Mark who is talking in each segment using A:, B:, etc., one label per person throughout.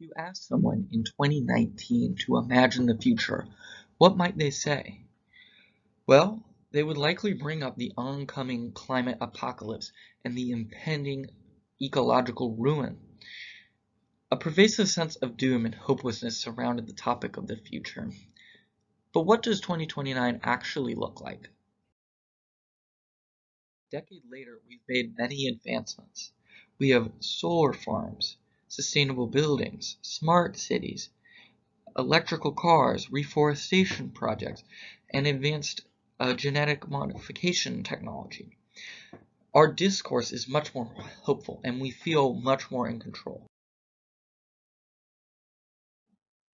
A: You ask someone in 2019 to imagine the future, what might they say? Well, they would likely bring up the oncoming climate apocalypse and the impending ecological ruin. A pervasive sense of doom and hopelessness surrounded the topic of the future. But what does 2029 actually look like? A decade later, we've made many advancements. We have solar farms, sustainable buildings, smart cities, electrical cars, reforestation projects, and advanced genetic modification technology. Our discourse is much more hopeful and we feel much more in control.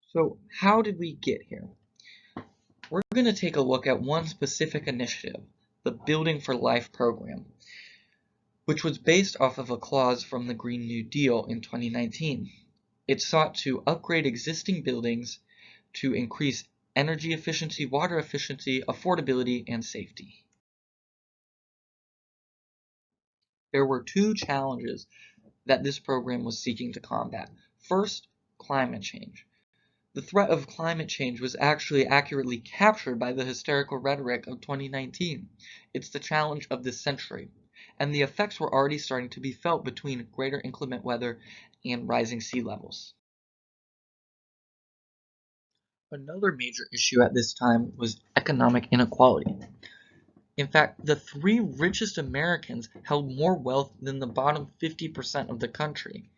A: So, how did we get here? We're going to take a look at one specific initiative, the Building for Life program, which was based off of a clause from the Green New Deal in 2019. It sought to upgrade existing buildings to increase energy efficiency, water efficiency, affordability, and safety. There were two challenges that this program was seeking to combat. First, climate change. The threat of climate change was actually accurately captured by the hysterical rhetoric of 2019. It's the challenge of this century, and the effects were already starting to be felt between greater inclement weather and rising sea levels. Another major issue at this time was economic inequality. In fact, the three richest Americans held more wealth than the bottom 50% of the country.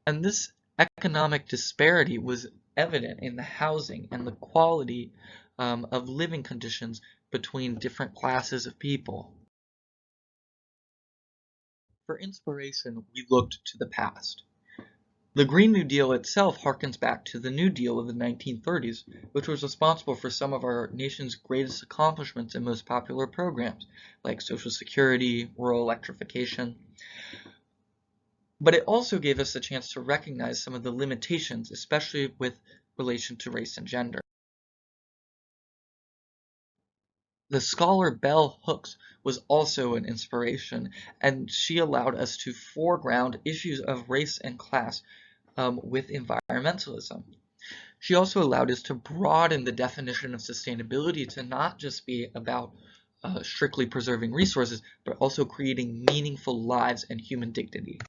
A: And this economic disparity was evident in the housing and the quality of living conditions between different classes of people. For inspiration, we looked to the past. The Green New Deal itself harkens back to the New Deal of the 1930s, which was responsible for some of our nation's greatest accomplishments and most popular programs, like Social Security, rural electrification. But it also gave us a chance to recognize some of the limitations, especially with relation to race and gender. The scholar Bell Hooks was also an inspiration, and she allowed us to foreground issues of race and class with environmentalism. She also allowed us to broaden the definition of sustainability to not just be about strictly preserving resources, but also creating meaningful lives and human dignity.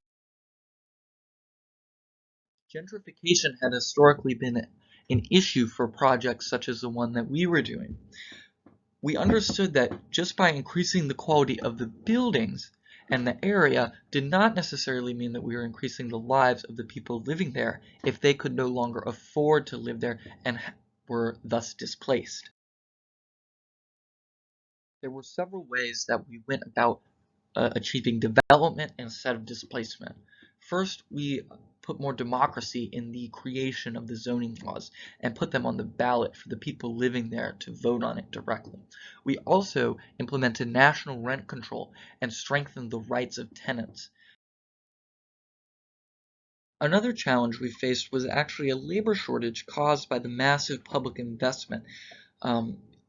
A: Gentrification had historically been an issue for projects such as the one that we were doing. We understood that just by increasing the quality of the buildings and the area did not necessarily mean that we were increasing the lives of the people living there if they could no longer afford to live there and were thus displaced. There were several ways that we went about achieving development instead of displacement. First, we put more democracy in the creation of the zoning laws and put them on the ballot for the people living there to vote on it directly. We also implemented national rent control and strengthened the rights of tenants. Another challenge we faced was actually a labor shortage caused by the massive public investment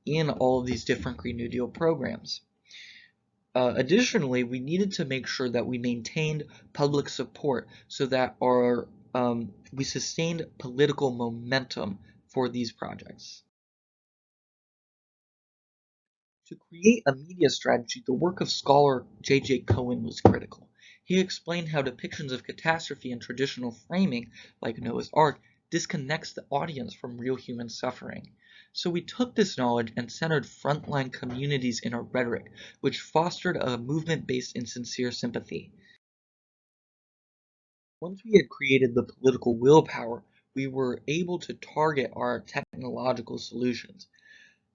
A: in all of these different Green New Deal programs. Additionally, we needed to make sure that we maintained public support so that we sustained political momentum for these projects. To create a media strategy, the work of scholar J.J. Cohen was critical. He explained how depictions of catastrophe in traditional framing, like Noah's Ark, disconnects the audience from real human suffering. So we took this knowledge and centered frontline communities in our rhetoric, which fostered a movement based in sincere sympathy. Once we had created the political willpower, we were able to target our technological solutions.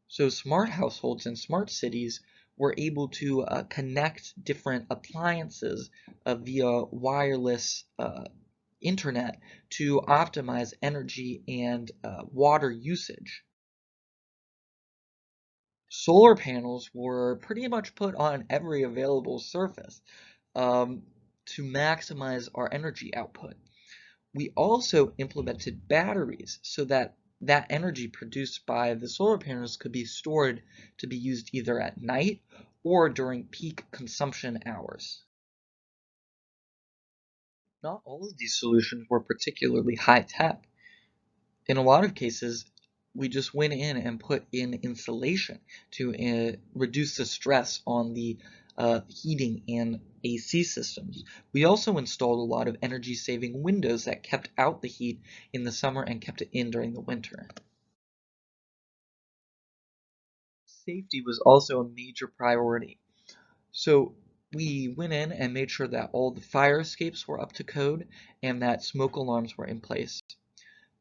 A: So smart households and smart cities were able to connect different appliances via wireless internet to optimize energy and water usage. Solar panels were pretty much put on every available surface to maximize our energy output. We also implemented batteries so that energy produced by the solar panels could be stored to be used either at night or during peak consumption hours. Not all of these solutions were particularly high tech. In a lot of cases, we just went in and put in insulation to reduce the stress on the heating and AC systems. We also installed a lot of energy-saving windows that kept out the heat in the summer and kept it in during the winter. Safety was also a major priority. So we went in and made sure that all the fire escapes were up to code and that smoke alarms were in place.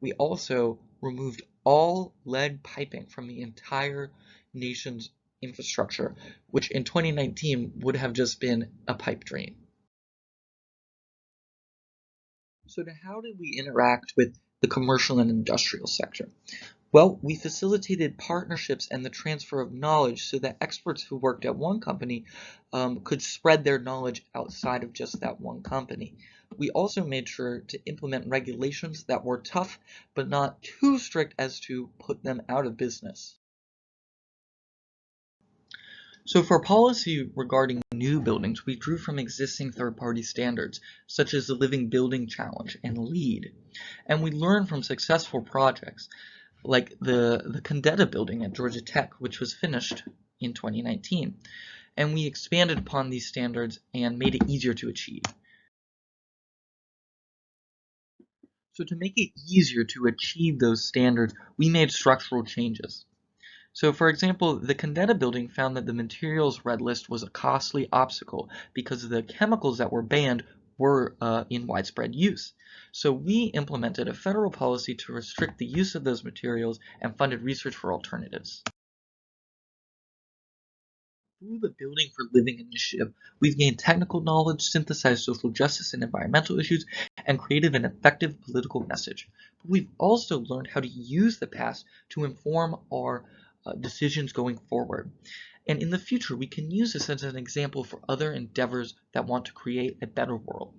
A: We also removed all lead piping from the entire nation's infrastructure, which in 2019 would have just been a pipe dream. So how did we interact with the commercial and industrial sector? Well, we facilitated partnerships and the transfer of knowledge so that experts who worked at one company could spread their knowledge outside of just that one company. We also made sure to implement regulations that were tough but not too strict as to put them out of business. So for policy regarding new buildings, we drew from existing third-party standards, such as the Living Building Challenge and LEED, and we learned from successful projects like the Condetta building at Georgia Tech, which was finished in 2019. And we expanded upon these standards and made it easier to achieve. So to make it easier to achieve those standards, we made structural changes. So for example, the Condetta building found that the materials red list was a costly obstacle because the chemicals that were banned were in widespread use. So we implemented a federal policy to restrict the use of those materials and funded research for alternatives. Through the Building for Living initiative, we've gained technical knowledge, synthesized social justice and environmental issues, and created an effective political message. But we've also learned how to use the past to inform our decisions going forward. And in the future, we can use this as an example for other endeavors that want to create a better world.